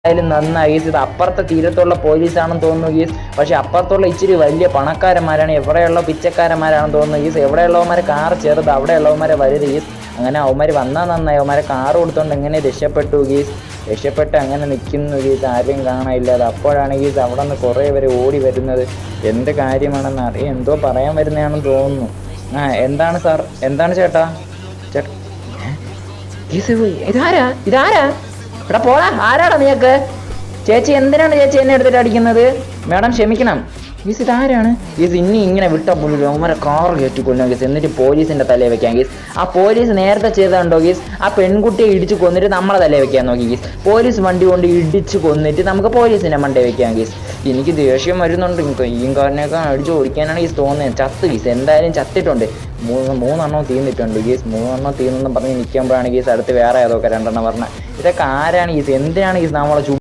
എന്തായാലും നന്നായി ഗീസ്. ഇത് അപ്പുറത്തെ തീരത്തുള്ള പോലീസാണെന്ന് തോന്നുന്നു ഗീസ്. പക്ഷെ അപ്പുറത്തുള്ള ഇച്ചിരി വലിയ പണക്കാരന്മാരാണ്, എവിടെയുള്ള പിച്ചക്കാരന്മാരാണെന്ന് തോന്നുന്നു ഗീസ്. എവിടെയുള്ളവന്മാരെ കാർ ചെറുത്, അവിടെയുള്ളവന്മാരെ വലുത് ഗീസ്. അങ്ങനെ അവന്മാർ വന്നാൽ നന്നായി. അവന്മാരെ കാർ കൊടുത്തോണ്ട് എങ്ങനെ രക്ഷപ്പെട്ടു ഗീസ്. രക്ഷപ്പെട്ട് അങ്ങനെ നിൽക്കുന്നു ഗീസ്, ആരെയും കാണാനില്ലാതെ. അപ്പോഴാണ് ഗീസ് അവിടെ നിന്ന് കുറേ പേര് ഓടി വരുന്നത്. എന്ത് കാര്യമാണെന്ന് അറിയാം, എന്തോ പറയാൻ വരുന്നതാണെന്ന് തോന്നുന്നു. എന്താണ് സാർ, എന്താണ് ചേട്ടാ? ചേട്ടാ ഗീസ്, ഇതാരാ ഇവിടെ? പോടാ, ആരാടാ നീയൊക്കെ? ചേച്ചി എന്തിനാണ് ചേച്ചി എന്നെ എടുത്തിട്ട് അടിക്കുന്നത്? മാഡം ക്ഷമിക്കണം. ഗീസ് ഇതാരാണ്? ഗീസ് ഇനി ഇങ്ങനെ വിട്ട പോലും അവന്മാരെ കാർ കയറ്റിക്കൊല്ലും ഗീസ്, എന്നിട്ട് പോലീസിന്റെ തലയിൽ വെക്കാം ഗീസ്. ആ പോലീസ് നേരത്തെ ചെയ്തതുണ്ടോ ഗീസ്? ആ പെൺകുട്ടിയെ ഇടിച്ച് കൊന്നിട്ട് നമ്മളെ തലയിൽ വെക്കാൻ നോക്കി ഗീസ്. പോലീസ് വണ്ടി കൊണ്ട് ഇടിച്ച് കൊന്നിട്ട് നമുക്ക് പോലീസിന്റെ മണ്ടേ വെക്കാം ഗീസ്. എനിക്ക് ദേഷ്യം വരുന്നുണ്ട്. കയ്യും കാരനൊക്കെ അടിച്ച് ഓടിക്കാനാണ് ഗീസ് തോന്നുന്നത്. ചത്ത് ഗീസ്, എന്തായാലും ചത്തിട്ടുണ്ട്. മൂന്നെണ്ണം തീർന്നിട്ടുണ്ട് ഗീസ്. മൂന്നെണ്ണം തീർന്നെന്ന് പറഞ്ഞ് നിൽക്കുമ്പോഴാണ് ഗീസ് അടുത്ത് വേറെ ഏതൊക്കെ രണ്ടെണ്ണം പറഞ്ഞത്. ഇതൊക്കെ ആരാണ് ഗീസ്? എന്തിനാണ് ഗീസ് നമ്മളെ